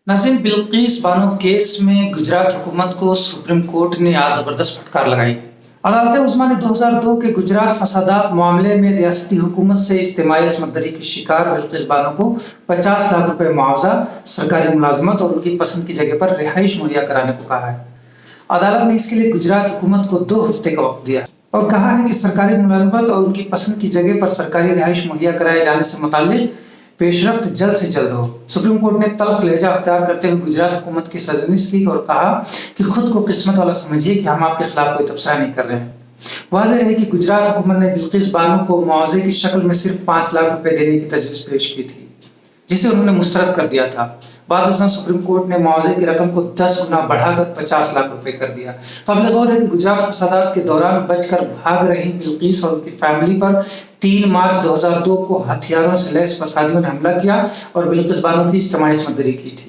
नाज़रीन, बिल्किस बानो केस में गुजरात हुकूमत को सुप्रीम कोर्ट ने आज जबरदस्त फटकार लगाई है। अदालत उज़्मा ने 2002 के गुजरात फसादात मामले में रियासती हुकूमत से इज्तिमाई असमत दरी की शिकार बिल्किस बानो को 50 लाख रुपए मुआवजा, सरकारी मुलाजमत और उनकी पसंद की जगह पर रिहाइश मुहैया कराने को कहा है। अदालत ने इसके लिए गुजरात हुकूमत को 2 हफ्ते का वक्त दिया और कहा है कि सरकारी मुलाजमत और उनकी पसंद की जगह पर सरकारी रिहाइश मुहैया कराए जाने से मुताल्लिक पेशरफ्त जल्द से जल्द हो। सुप्रीम कोर्ट ने तल्ख लहजा अख्तियार करते हुए गुजरात हुकूमत की सरजनिश की और कहा कि खुद को किस्मत वाला समझिए कि हम आपके खिलाफ कोई तबसरा नहीं कर रहे हैं। वाज़ेह है कि गुजरात हुकूमत ने बिल्किस बानो को मुआवजे की शक्ल में सिर्फ 5 लाख रुपए देने की तजवीज़ पेश की थी, जिसे उन्होंने मुस्तरद कर दिया था। बाद में सुप्रीम कोर्ट ने मुआवजे की रकम को 10 गुना बढ़ाकर 50 लाख रुपए कर दिया। काबिल गौर है कि गुजरात फसादात के दौरान बचकर भाग रही बिल्किस और उनकी फैमिली पर 3 मार्च 2002 को हथियारों से लैस फसादियों ने हमला किया और बिल्किस बानो की इज्तिमाई असमत दरी की थी।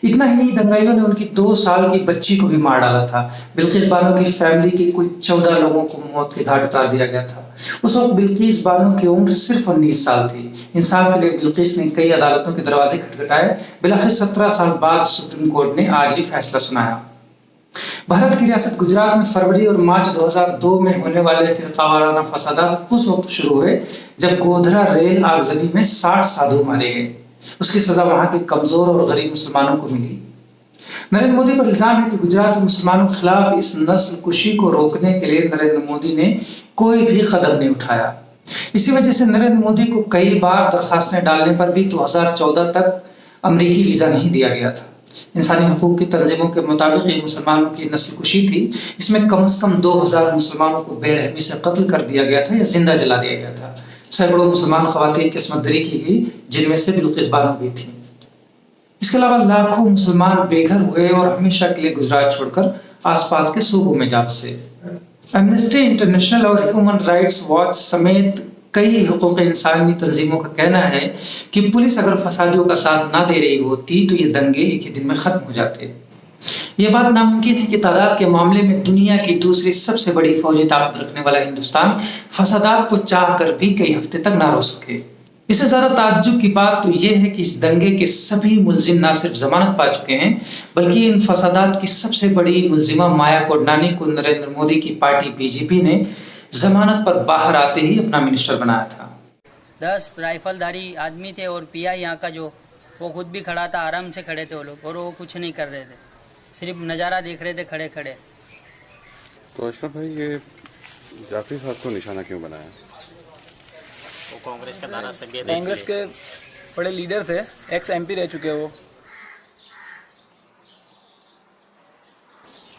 इतना ही नहीं, दंगाइयों ने उनकी 2 साल की बच्ची को भी मार डाला था। बिल्किस बानो की फैमिली के कुल 14 लोगों को मौत के घाट उतार दिया गया था। उस वक्त बिल्किस बानो की उम्र सिर्फ 19 साल थी। इंसाफ के लिए बिल्किस ने कई अदालतों के दरवाजे खटखटाए। बिलाखिर 17 साल बाद सुप्रीम कोर्ट ने आज ये फैसला सुनाया। भारत की रियासत गुजरात में फरवरी और मार्च 2002 में होने वाले फिरकावाराना फसादात उस वक्त शुरू हुए जब गोधरा रेल आगजनी में 60 साधु मारे गए। उसकी सजा वहां के कमजोर और गरीब मुसलमानों को मिली। नरेंद्र मोदी पर इल्जाम है कि गुजरात में मुसलमानों के खिलाफ इस नस्ल कुशी को रोकने के लिए नरेंद्र मोदी ने कोई भी कदम नहीं उठाया। इसी वजह से नरेंद्र मोदी को कई बार दरखास्तें डालने पर भी 2014 तक अमेरिकी वीजा नहीं दिया गया था। इंसानी हकूक की तंजीमों के मुताबिक ये मुसलमानों की नस्ल कुशी थी। इसमें कम से कम 2000 मुसलमानों को बेरहमी से कत्ल कर दिया गया था या जिंदा जला दिया गया था। सैकड़ों मुसलमान खवातीन की असमत दरी की गई, जिनमें से बिल्किस बानो भी थी। इसके अलावा लाखों मुसलमान बेघर हुए और हमेशा के लिए गुजरात छोड़कर आसपास के सूबों में जा बसे। एमनेस्टी इंटरनेशनल और ह्यूमन राइट्स वॉच समेत कई हुकूक इंसानी तंजीमों का कहना है कि पुलिस अगर फसादियों का साथ ना दे रही होती तो ये दंगे एक ही दिन में खत्म हो जाते। ये बात नामुमकिन है कि तादाद के मामले में दुनिया की दूसरी सबसे बड़ी फौजी ताकत रखने वाला हिंदुस्तान फसादात को चाह कर भी कई हफ्ते तक ना रोक सके। इससे ज्यादा ताज्जुब की बात तो यह है कि इस दंगे के सभी मुलजिम ना सिर्फ जमानत पा चुके हैं, बल्कि इन फसादात की सबसे बड़ी मुलजिमा माया कोडनानी को नरेंद्र मोदी की पार्टी बीजेपी ने जमानत पर बाहर आते ही अपना मिनिस्टर बनाया था। 10 राइफलधारी आदमी थे और पीआई यहाँ का जो वो खुद भी खड़ा था, आराम से खड़े थे वो लोग, और वो कुछ नहीं कर रहे थे, सिर्फ नज़ारा देख रहे थे खड़े खड़े। तो अशरफ भाई, ये जाफरी साहब को निशाना क्यों बनाया? वो कांग्रेस का दाना सभ्य थे, कांग्रेस के बड़े लीडर थे, एक्स एमपी रह चुके वो।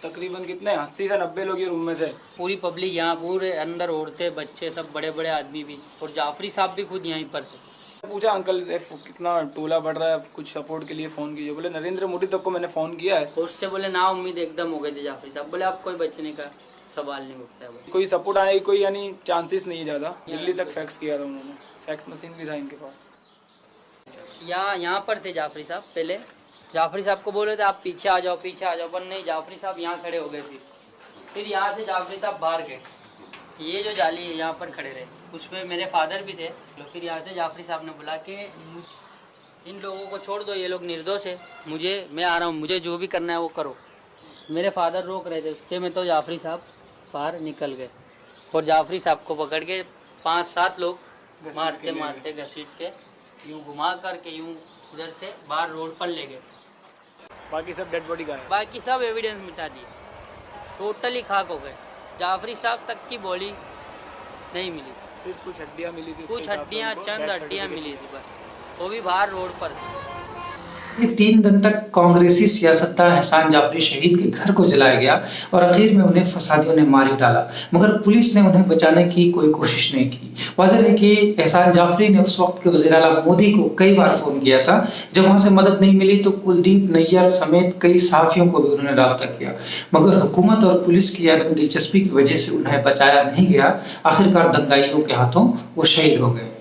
तकरीबन कितने 80 से 90 लोग ये रूम में थे। पूरी पब्लिक यहाँ, पूरे अंदर औरतें बच्चे सब, बड़े बड़े आदमी भी, और जाफरी साहब भी खुद यहीं पर थे। पूछा अंकल कितना टोला बढ़ रहा है, कुछ सपोर्ट के लिए फ़ोन कीजिए। बोले नरेंद्र मोदी तक को मैंने फ़ोन किया है। उससे बोले ना उम्मीद एकदम हो गई थी जाफरी साहब। बोले आप कोई बचने का सवाल नहीं उठता है। कोई सपोर्ट आने की कोई यानी चांसेस नहीं है ज़्यादा। दिल्ली तक फैक्स किया था उन्होंने, फैक्स मशीन भी था इनके पास। यहाँ पर थे जाफरी साहब। पहले जाफरी साहब को बोले थे आप पीछे आ जाओ, पीछे आ जाओ, पर नहीं, जाफरी साहब यहाँ खड़े हो गए थे। फिर यहाँ से जाफरी साहब बाहर गए, ये जो जाली है यहाँ पर खड़े रहे, उसमें मेरे फादर भी थे। फिर यहाँ से जाफरी साहब ने बोला कि इन लोगों को छोड़ दो, ये लोग निर्दोष है, मैं आ रहा हूँ, मुझे जो भी करना है वो करो। मेरे फादर रोक रहे थे, उसके में तो जाफरी साहब बाहर निकल गए और जाफरी साहब को पकड़ के 5-7 लोग मारते मारते घसीट के यूँ घुमा करके यूँ उधर से बाहर रोड पर ले गए। बाकी सब डेड बॉडी गायब, बाकी सब एविडेंस मिटा दिए, टोटली खाक हो गए। जाफरी साहब तक की बॉडी नहीं मिली, सिर्फ कुछ हड्डियाँ मिली थी, कुछ हड्डियाँ, चंद हड्डियाँ मिली थी बस, वो भी बाहर रोड पर। ये 3 दिन तक कांग्रेसी सियासतदान एहसान जाफरी शहीद के घर को जलाया गया और आखिर में उन्हें फसादियों ने मार ही डाला, मगर पुलिस ने उन्हें बचाने की कोई कोशिश नहीं की। वाज़ेह है कि एहसान जाफरी ने उस वक्त के वज़ीर आला मोदी को कई बार फ़ोन किया था। जब वहाँ से मदद नहीं मिली तो कुलदीप नैयर समेत कई सहाफ़ियों को भी उन्होंने राब्ता किया, मगर हुकूमत और पुलिस की अदम दिलचस्पी की वजह से उन्हें बचाया नहीं गया। आखिरकार दंगाइयों के हाथों वो शहीद हो गए।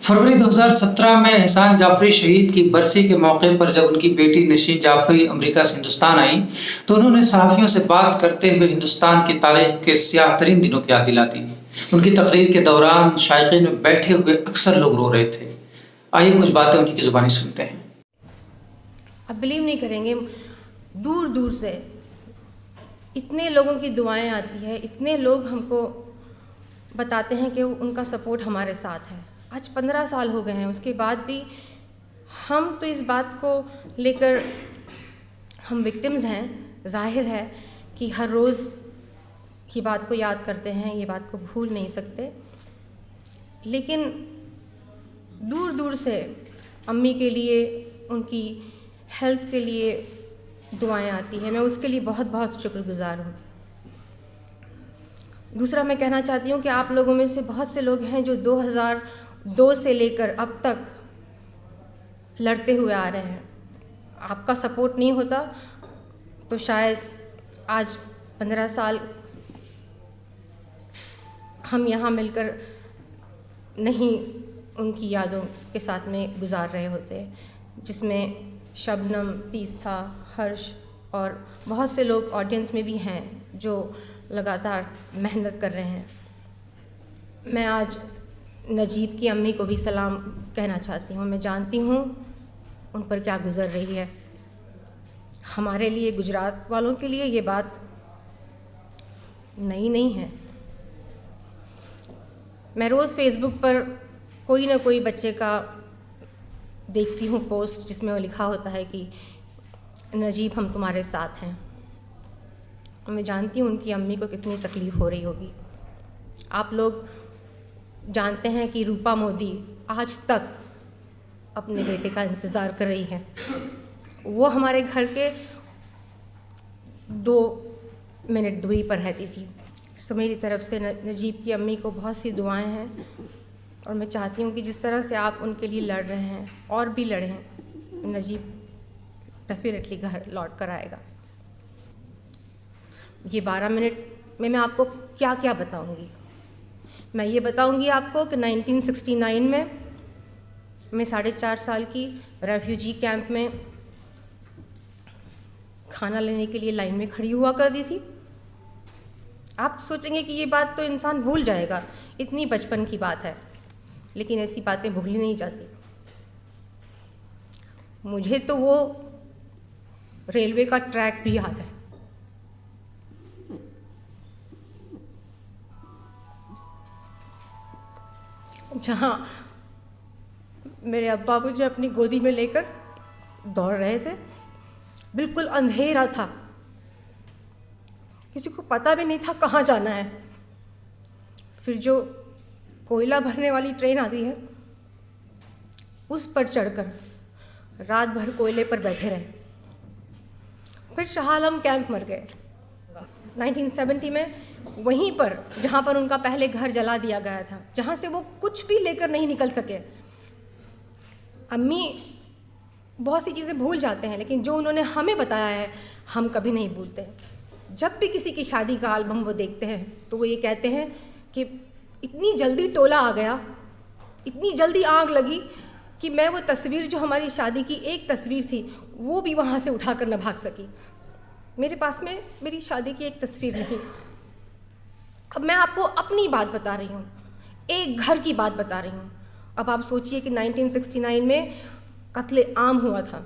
फरवरी 2017 में एहसान जाफरी शहीद की बरसी के मौके पर जब उनकी बेटी नशीन जाफरी अमेरिका से हिंदुस्तान आई तो उन्होंने सहाफ़ियों से बात करते हुए हिंदुस्तान की तारीख के स्याह तरीन दिनों की याद दिला दी। उनकी तकरीर के दौरान शायकीन में बैठे हुए अक्सर लोग रो रहे थे। आइए कुछ बातें उन्हीं की ज़ुबानी सुनते हैं। आप बिलीव नहीं करेंगे, दूर दूर से इतने लोगों की दुआएं आती है, इतने लोग हमको बताते हैं कि उनका सपोर्ट हमारे साथ है। आज 15 साल हो गए हैं, उसके बाद भी हम तो इस बात को लेकर हम विक्टिम्स हैं। जाहिर है कि हर रोज़ की बात को याद करते हैं, ये बात को भूल नहीं सकते, लेकिन दूर दूर से अम्मी के लिए, उनकी हेल्थ के लिए दुआएं आती हैं। मैं उसके लिए बहुत बहुत शुक्रगुजार हूँ। दूसरा मैं कहना चाहती हूँ कि आप लोगों में से बहुत से लोग हैं जो 2002 से लेकर अब तक लड़ते हुए आ रहे हैं। आपका सपोर्ट नहीं होता तो शायद आज 15 साल हम यहाँ मिलकर नहीं उनकी यादों के साथ में गुजार रहे होते, जिसमें शबनम, तीस्ता, हर्ष और बहुत से लोग ऑडियंस में भी हैं जो लगातार मेहनत कर रहे हैं। मैं आज नजीब की अम्मी को भी सलाम कहना चाहती हूँ। मैं जानती हूँ उन पर क्या गुज़र रही है। हमारे लिए, गुजरात वालों के लिए ये बात नई नहीं है। मैं रोज़ फेसबुक पर कोई ना कोई बच्चे का देखती हूँ पोस्ट जिसमें वो लिखा होता है कि नजीब हम तुम्हारे साथ हैं। मैं जानती हूँ उनकी अम्मी को कितनी तकलीफ़ हो रही होगी। आप लोग जानते हैं कि रूपा मोदी आज तक अपने बेटे का इंतज़ार कर रही है। वो हमारे घर के 2 मिनट दूरी पर रहती थी। सो मेरी तरफ से नजीब की अम्मी को बहुत सी दुआएं हैं और मैं चाहती हूँ कि जिस तरह से आप उनके लिए लड़ रहे हैं और भी लड़ें। नजीब डेफिनेटली घर लौट कर आएगा। ये 12 मिनट में मैं आपको क्या क्या बताऊँगी। मैं ये बताऊँगी आपको कि 1969 में मैं 4.5 साल की रेफ्यूजी कैंप में खाना लेने के लिए लाइन में खड़ी हुआ करती थी। आप सोचेंगे कि ये बात तो इंसान भूल जाएगा, इतनी बचपन की बात है, लेकिन ऐसी बातें भूली नहीं जाती। मुझे तो वो रेलवे का ट्रैक भी याद है। जहाँ मेरे अब्बा मुझे अपनी गोदी में लेकर दौड़ रहे थे। बिल्कुल अंधेरा था, किसी को पता भी नहीं था कहाँ जाना है। फिर जो कोयला भरने वाली ट्रेन आती है उस पर चढ़कर रात भर कोयले पर बैठे रहे। फिर शाह आलम कैंप मर गए 1970 में, वहीं पर जहाँ पर उनका पहले घर जला दिया गया था, जहाँ से वो कुछ भी लेकर नहीं निकल सके। अम्मी बहुत सी चीज़ें भूल जाते हैं, लेकिन जो उन्होंने हमें बताया है हम कभी नहीं भूलते। जब भी किसी की शादी का एल्बम वो देखते हैं तो वो ये कहते हैं कि इतनी जल्दी टोला आ गया, इतनी जल्दी आग लगी कि मैं वो तस्वीर जो हमारी शादी की एक तस्वीर थी वो भी वहाँ से उठा कर न भाग सकी। मेरे पास में मेरी शादी की एक तस्वीर नहीं। अब मैं आपको अपनी बात बता रही हूँ, एक घर की बात बता रही हूँ। अब आप सोचिए कि 1969 में कत्ले आम हुआ था।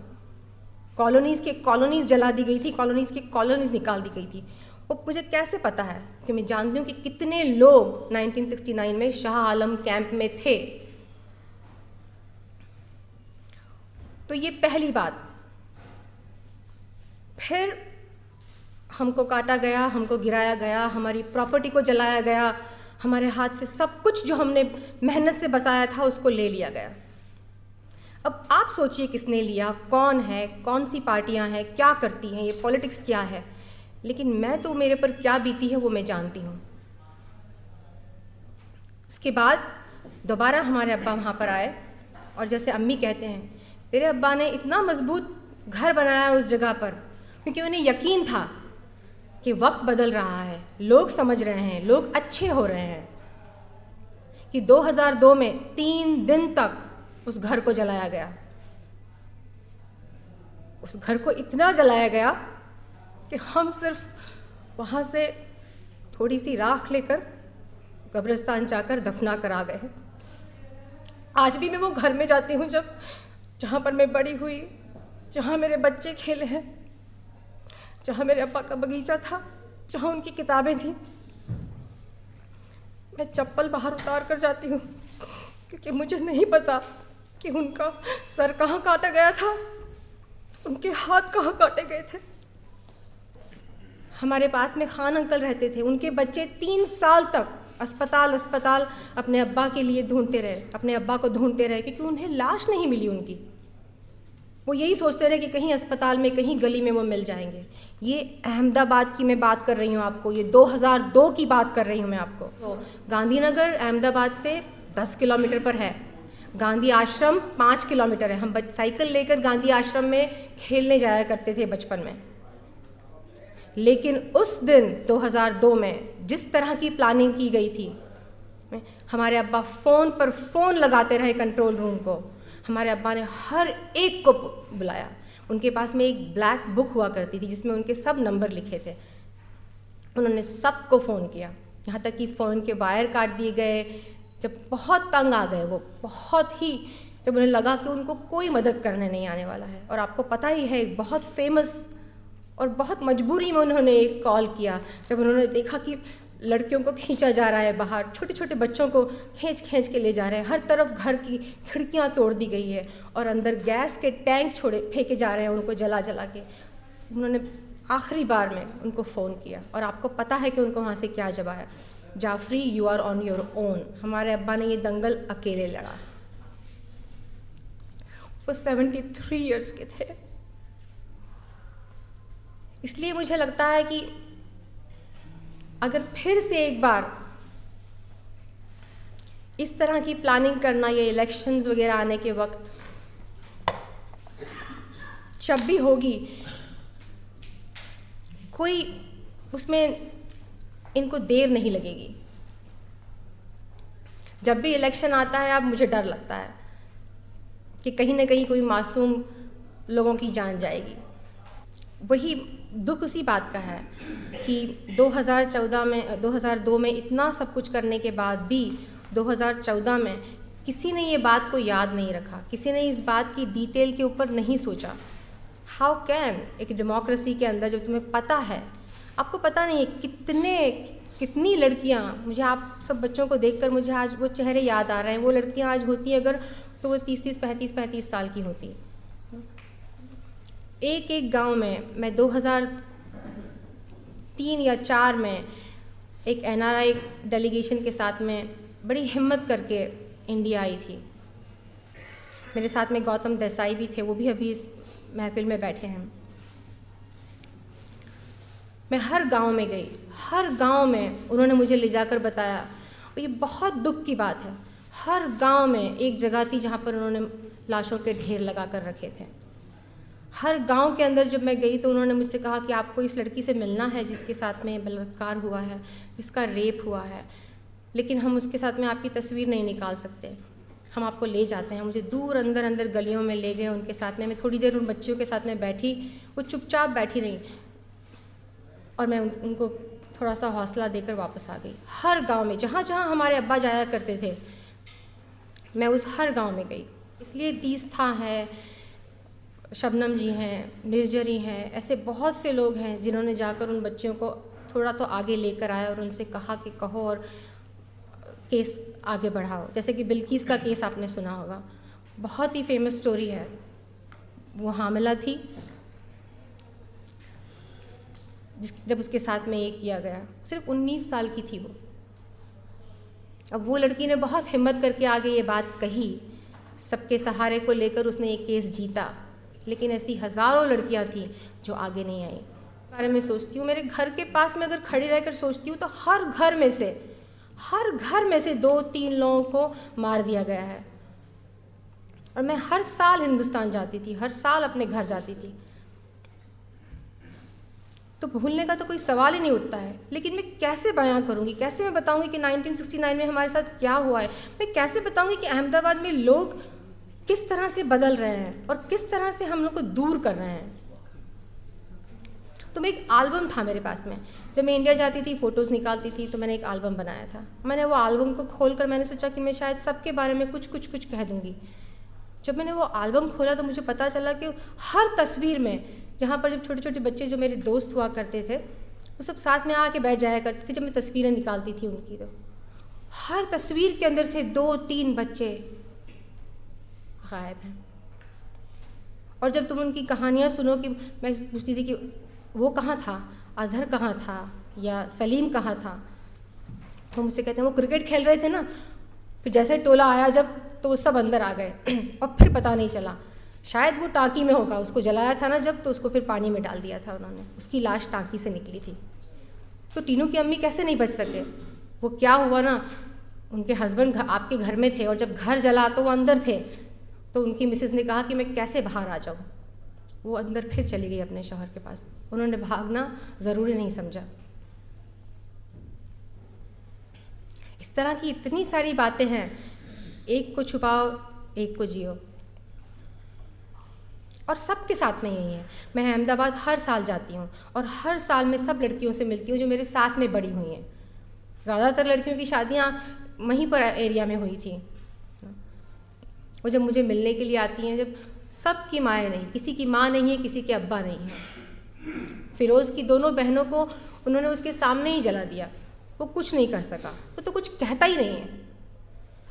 कॉलोनीज़ जला दी गई थी, कॉलोनीज़ निकाल दी गई थी। वो मुझे कैसे पता है कि मैं जानती हूँ कि कितने लोग 1969 में शाह आलम कैंप में थे। तो ये पहली बात। फिर हमको काटा गया, हमको गिराया गया, हमारी प्रॉपर्टी को जलाया गया, हमारे हाथ से सब कुछ जो हमने मेहनत से बसाया था उसको ले लिया गया। अब आप सोचिए किसने लिया, कौन है, कौन सी पार्टियां हैं, क्या करती हैं, ये पॉलिटिक्स क्या है। लेकिन मैं तो मेरे पर क्या बीती है वो मैं जानती हूँ। उसके बाद दोबारा हमारे अब्बा वहाँ पर आए और जैसे अम्मी कहते हैं, तेरे अब्बा ने इतना मजबूत घर बनाया उस जगह पर, क्योंकि उन्हें यकीन था कि वक्त बदल रहा है, लोग समझ रहे हैं, लोग अच्छे हो रहे हैं। कि 2002 में 3 दिन तक उस घर को जलाया गया। उस घर को इतना जलाया गया कि हम सिर्फ वहाँ से थोड़ी सी राख लेकर कब्रिस्तान जाकर दफना कर आ गए। आज भी मैं वो घर में जाती हूँ जहाँ पर मैं बड़ी हुई, जहाँ मेरे बच्चे खेले हैं, जहाँ मेरे अब्बा का बगीचा था, जहाँ उनकी किताबें थीं। मैं चप्पल बाहर उतार कर जाती हूँ क्योंकि मुझे नहीं पता कि उनका सर कहाँ काटा गया था, उनके हाथ कहाँ काटे गए थे। हमारे पास में खान अंकल रहते थे, उनके बच्चे 3 साल तक अस्पताल अपने अब्बा के लिए ढूंढते रहे, अपने अब्बा को ढूंढते रहे क्योंकि उन्हें लाश नहीं मिली उनकी। वो यही सोचते रहे कि कहीं अस्पताल में, कहीं गली में वो मिल जाएंगे। ये अहमदाबाद की मैं बात कर रही हूँ आपको, ये 2002 की बात कर रही हूँ मैं आपको। तो गांधीनगर अहमदाबाद से 10 किलोमीटर पर है, गांधी आश्रम 5 किलोमीटर है। हम साइकिल लेकर गांधी आश्रम में खेलने जाया करते थे बचपन में। लेकिन उस दिन 2002 में जिस तरह की प्लानिंग की गई थी, हमारे अब्बा फ़ोन पर फ़ोन लगाते रहे कंट्रोल रूम को। हमारे अब्बा ने हर एक को बुलाया। उनके पास में एक ब्लैक बुक हुआ करती थी जिसमें उनके सब नंबर लिखे थे। उन्होंने सबको फ़ोन किया, यहाँ तक कि फ़ोन के वायर काट दिए गए। जब बहुत तंग आ गए वो, बहुत ही, जब उन्हें लगा कि उनको कोई मदद करने नहीं आने वाला है। और आपको पता ही है, एक बहुत फेमस और बहुत मजबूरी में उन्होंने एक कॉल किया जब उन्होंने देखा कि लड़कियों को खींचा जा रहा है बाहर, छोटे छोटे बच्चों को खींच के ले जा रहे हैं, हर तरफ घर की खिड़कियां तोड़ दी गई है और अंदर गैस के टैंक फेंके जा रहे हैं उनको जला के। उन्होंने आखिरी बार में उनको फ़ोन किया और आपको पता है कि उनको वहाँ से क्या जवाब आया, Jafri you are on your own. हमारे अब्बा ने ये दंगल अकेले लड़ा। वो 73 ईयर्स के थे। इसलिए मुझे लगता है कि अगर फिर से एक बार इस तरह की प्लानिंग करना, ये इलेक्शंस वगैरह आने के वक्त जब भी होगी, कोई उसमें इनको देर नहीं लगेगी। जब भी इलेक्शन आता है अब मुझे डर लगता है कि कहीं ना कहीं कोई मासूम लोगों की जान जाएगी। वही दुख उसी बात का है कि 2002 में इतना सब कुछ करने के बाद भी 2014 में किसी ने ये बात को याद नहीं रखा, किसी ने इस बात की डिटेल के ऊपर नहीं सोचा। हाउ कैन एक डेमोक्रेसी के अंदर जब तुम्हें पता है, आपको पता नहीं है कितनी लड़कियां, मुझे आप सब बच्चों को देखकर मुझे आज वो चेहरे याद आ रहे हैं। वो लड़कियां आज होती हैं अगर तो वो 30-30, 35-35 साल की होती। एक गांव में मैं 2003 या 4 में एक NRI डेलीगेशन के साथ में बड़ी हिम्मत करके इंडिया आई थी। मेरे साथ में गौतम देसाई भी थे, वो भी अभी इस महफिल में बैठे हैं। मैं हर गांव में गई, हर गांव में उन्होंने मुझे ले जाकर बताया, और ये बहुत दुख की बात है, हर गांव में एक जगह थी जहाँ पर उन्होंने लाशों के ढेर लगा कर रखे थे। हर गांव के अंदर जब मैं गई तो उन्होंने मुझसे कहा कि आपको इस लड़की से मिलना है जिसके साथ में बलात्कार हुआ है, जिसका रेप हुआ है, लेकिन हम उसके साथ में आपकी तस्वीर नहीं निकाल सकते, हम आपको ले जाते हैं। मुझे दूर अंदर गलियों में ले गए, उनके साथ में मैं थोड़ी देर उन बच्चियों के साथ में बैठी, वो चुपचाप बैठी रहीं और मैं उनको थोड़ा सा हौसला देकर वापस आ गई। हर गांव में जहाँ जहाँ हमारे अब्बा जाया करते थे, मैं उस हर गांव में गई। इसलिए तीस्था है, शबनम जी हैं, निर्जरी हैं, ऐसे बहुत से लोग हैं जिन्होंने जाकर उन बच्चियों को थोड़ा तो आगे लेकर आया और उनसे कहा कि कहो और केस आगे बढ़ाओ। जैसे कि बिल्किस का केस आपने सुना होगा, बहुत ही फेमस स्टोरी है। वो हामिला थी, जब उसके साथ में ये किया गया, सिर्फ 19 साल की थी वो। अब वो लड़की ने बहुत हिम्मत करके आगे ये बात कही, सबके सहारे को लेकर उसने ये केस जीता। लेकिन ऐसी हज़ारों लड़कियां थीं जो आगे नहीं आई। बारे में सोचती हूँ, मेरे घर के पास में अगर खड़ी रहकर सोचती हूँ तो हर घर में से 2-3 लोगों को मार दिया गया है। और मैं हर साल हिंदुस्तान जाती थी, हर साल अपने घर जाती थी, तो भूलने का तो कोई सवाल ही नहीं उठता है। लेकिन मैं कैसे बयां करूंगी, कैसे मैं बताऊंगी कि 1969 में हमारे साथ क्या हुआ है, मैं कैसे बताऊंगी कि अहमदाबाद में लोग किस तरह से बदल रहे हैं और किस तरह से हम लोग को दूर कर रहे हैं। तो मैं एक एल्बम था मेरे पास में, जब मैं इंडिया जाती थी फ़ोटोज़ निकालती थी तो मैंने एक एल्बम बनाया था। मैंने वो एल्बम को खोलकर मैंने सोचा कि मैं शायद सबके बारे में कुछ कह दूँगी। जब मैंने वो एल्बम खोला तो मुझे पता चला कि हर तस्वीर में, जहाँ पर जब छोटे छोटे बच्चे जो मेरे दोस्त हुआ करते थे वो सब साथ में आके बैठ जाया करते थे जब मैं तस्वीरें निकालती थी उनकी, तो हर तस्वीर के अंदर से 2-3 बच्चे गायब हैं। और जब तुम उनकी कहानियाँ सुनो कि मैं पूछती थी कि वो कहाँ था, अजहर कहाँ था या सलीम कहाँ था, तो मुझसे कहते हैं वो क्रिकेट खेल रहे थे ना, फिर जैसे टोला आया जब तो वो सब अंदर आ गए और फिर पता नहीं चला, शायद वो टांकी में होगा, उसको जलाया था ना जब, तो उसको फिर पानी में डाल दिया था उन्होंने, उसकी लाश टांकी से निकली थी। तो टीनू की अम्मी कैसे नहीं बच सके? वो क्या हुआ ना, उनके हस्बैंड आपके घर में थे और जब घर जला तो वो अंदर थे, तो उनकी मिसेस ने कहा कि मैं कैसे बाहर आ जाऊँ। वो अंदर फिर चली गई अपने शौहर के पास, उन्होंने भागना ज़रूरी नहीं समझा। इस तरह की इतनी सारी बातें हैं, एक को छुपाओ एक को जियो, और सबके साथ में यही है। मैं अहमदाबाद हर साल जाती हूँ और हर साल मैं सब लड़कियों से मिलती हूँ जो मेरे साथ में बड़ी हुई हैं। ज़्यादातर लड़कियों की शादियाँ वहीं पर एरिया में हुई थी। वो जब मुझे मिलने के लिए आती हैं, जब सबकी माएँ नहीं, किसी की माँ नहीं है, किसी के अब्बा नहीं है। फिरोज़ की दोनों बहनों को उन्होंने उसके सामने ही जला दिया, वो कुछ नहीं कर सका, वो तो कुछ कहता ही नहीं है।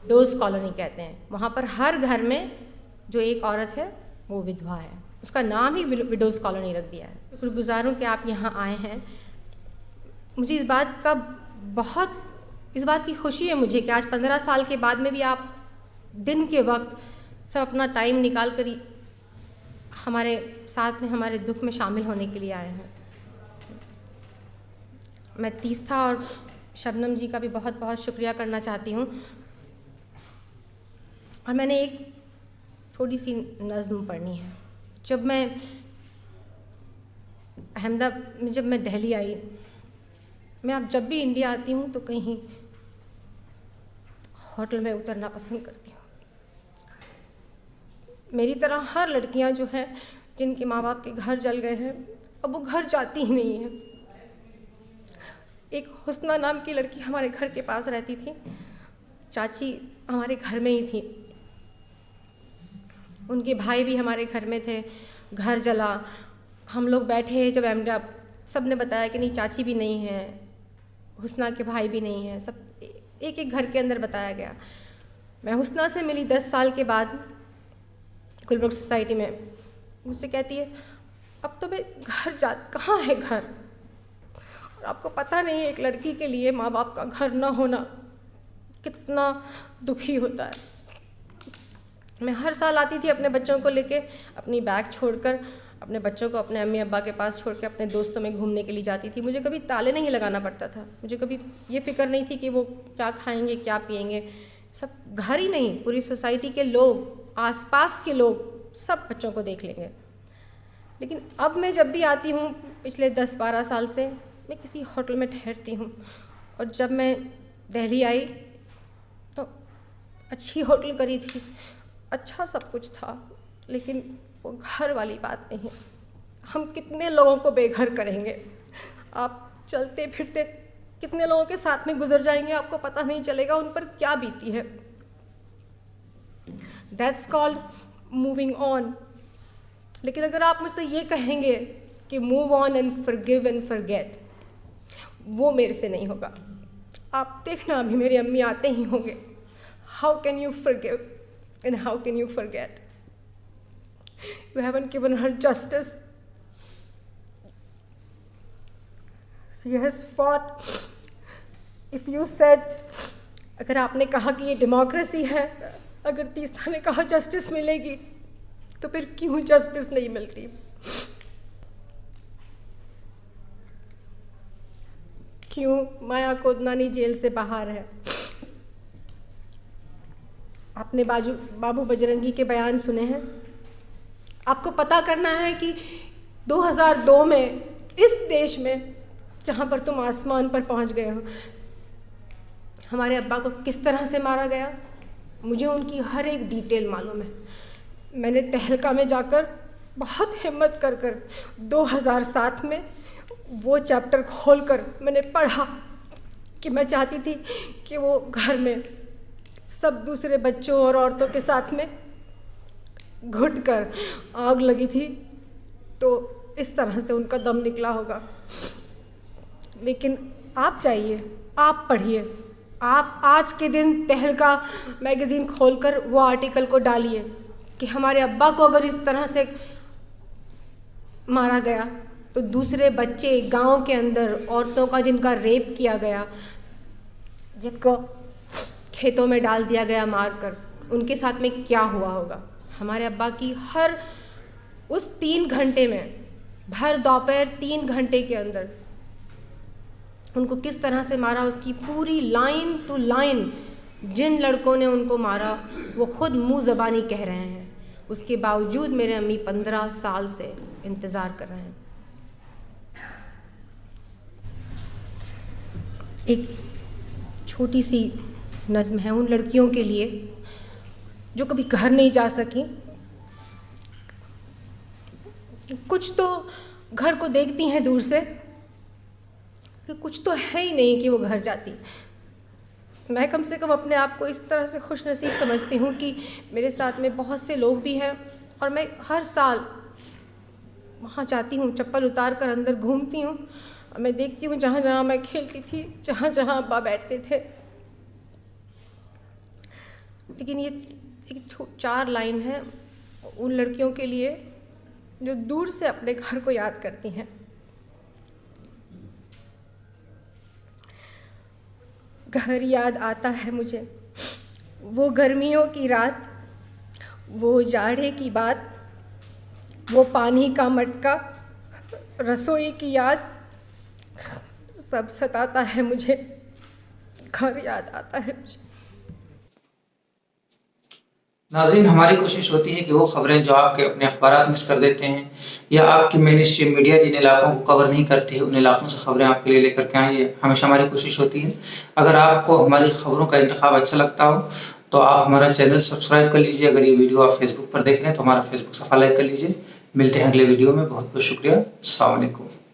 विडोज़ कॉलोनी कहते हैं, वहाँ पर हर घर में जो एक औरत है वो विधवा है, उसका नाम ही विडोज़ कॉलोनी रख दिया है। शुक्रगुज़ार हूँ कि आप यहाँ आए हैं। मुझे इस बात की खुशी है मुझे कि आज 15 साल के बाद में भी आप दिन के वक्त सब अपना टाइम निकाल कर हमारे साथ में, हमारे दुख में शामिल होने के लिए आए हैं। मैं तीस्था और शबनम जी का भी बहुत बहुत शुक्रिया करना चाहती हूँ। और मैंने एक थोड़ी सी नज़्म पढ़नी है। जब मैं दिल्ली आई, मैं अब जब भी इंडिया आती हूँ तो कहीं होटल में उतरना पसंद करती हूँ। मेरी तरह हर लड़कियाँ जो हैं जिनके माँ बाप के घर जल गए हैं, अब वो घर जाती ही नहीं हैं। एक हुस्ना नाम की लड़की हमारे घर के पास रहती थी, चाची हमारे घर में ही थी, उनके भाई भी हमारे घर में थे, घर जला। हम लोग बैठे जब अहमदाबाद, सब ने बताया कि नहीं चाची भी नहीं है, हुस्ना के भाई भी नहीं है, सब एक एक घर के अंदर बताया गया। मैं हुस्ना से मिली 10 साल के बाद गुलबर्ग सोसाइटी में, मुझसे कहती है अब तो मैं कहाँ है घर। और आपको पता नहीं है एक लड़की के लिए माँ बाप का घर ना होना कितना दुखी होता है। मैं हर साल आती थी अपने बच्चों को लेके, अपनी बैग छोड़कर अपने बच्चों को अपने अम्मी अब्बा के पास छोड़ के अपने दोस्तों में घूमने के लिए जाती थी। मुझे कभी ताले नहीं लगाना पड़ता था, मुझे कभी ये फिक्र नहीं थी कि वो क्या खाएंगे क्या पिएंगे। सब घर ही नहीं, पूरी सोसाइटी के लोग, आसपास के लोग सब बच्चों को देख लेंगे। लेकिन अब मैं जब भी आती हूँ, पिछले 10-12 साल से मैं किसी होटल में ठहरती हूँ। और जब मैं दिल्ली आई तो अच्छी होटल करी थी, अच्छा सब कुछ था, लेकिन वो घर वाली बात नहीं है। हम कितने लोगों को बेघर करेंगे, आप चलते फिरते कितने लोगों के साथ में गुजर जाएंगे, आपको पता नहीं चलेगा उन पर क्या बीती है। That's called moving on. लेकिन अगर आप मुझसे ये कहेंगे कि move on and forgive and forget, वो मेरे से नहीं होगा। आप देखना अभी मेरी अम्मी आते ही होंगे। How can you forgive and how can you forget? You haven't given her justice. She has fought. If you said, अगर आपने कहा कि ये डेमोक्रेसी है, अगर तीस्था ने कहा जस्टिस मिलेगी, तो फिर क्यों जस्टिस नहीं मिलती? क्यों माया कोदनानी जेल से बाहर है? आपने बाबू बजरंगी के बयान सुने हैं। आपको पता करना है कि 2002 में इस देश में, जहाँ पर तुम आसमान पर पहुँच गए हो, हमारे अब्बा को किस तरह से मारा गया। मुझे उनकी हर एक डिटेल मालूम है। मैंने तहलका में जाकर बहुत हिम्मत कर 2007 में वो चैप्टर खोलकर मैंने पढ़ा कि मैं चाहती थी कि वो घर में सब दूसरे बच्चों और औरतों के साथ में घुट कर आग लगी थी तो इस तरह से उनका दम निकला होगा। लेकिन आप जाइए, आप पढ़िए, आप आज के दिन तहलका मैगज़ीन खोलकर वो आर्टिकल को डालिए कि हमारे अब्बा को अगर इस तरह से मारा गया तो दूसरे बच्चे गांव के अंदर औरतों का जिनका रेप किया गया, जिनको खेतों में डाल दिया गया मारकर, उनके साथ में क्या हुआ होगा। हमारे अब्बा की हर उस 3 घंटे में, भर दोपहर 3 घंटे के अंदर उनको किस तरह से मारा, उसकी पूरी लाइन टू लाइन जिन लड़कों ने उनको मारा वो खुद मुँह ज़बानी कह रहे हैं। उसके बावजूद मेरे अम्मी 15 साल से इंतज़ार कर रहे हैं। एक छोटी सी नज़्म है उन लड़कियों के लिए जो कभी घर नहीं जा सकी। कुछ तो घर को देखती हैं दूर से कि कुछ तो है ही नहीं कि वो घर जाती। मैं कम से कम अपने आप को इस तरह से खुशनसीब समझती हूँ कि मेरे साथ में बहुत से लोग भी हैं और मैं हर साल वहाँ जाती हूँ, चप्पल उतार कर अंदर घूमती हूँ और मैं देखती हूँ जहाँ जहाँ मैं खेलती थी, जहाँ जहाँ अब्बा बैठते थे। लेकिन ये एक 4 लाइन है उन लड़कियों के लिए जो दूर से अपने घर को याद करती हैं। घर याद आता है मुझे, वो गर्मियों की रात, वो जाड़े की बात, वो पानी का मटका, रसोई की याद, सब सताता है मुझे, घर याद आता है मुझे। नाज़रीन, हमारी कोशिश होती है कि वो खबरें जो आपके अपने अखबारात मिस कर देते हैं या आपकी मेन स्ट्रीम मीडिया जिन इलाकों को कवर नहीं करती है, उन इलाकों से खबरें आपके लिए लेकर के आएँ, हमेशा हमारी कोशिश होती है। अगर आपको हमारी खबरों का इंतखाब अच्छा लगता हो तो आप हमारा चैनल सब्सक्राइब कर लीजिए। अगर ये वीडियो आप फेसबुक पर देख रहे हैं तो हमारा फेसबुक सफ़ा लाइक कर लीजिए। मिलते हैं अगले वीडियो में। बहुत बहुत शुक्रिया। अस्सलाम वालेकुम।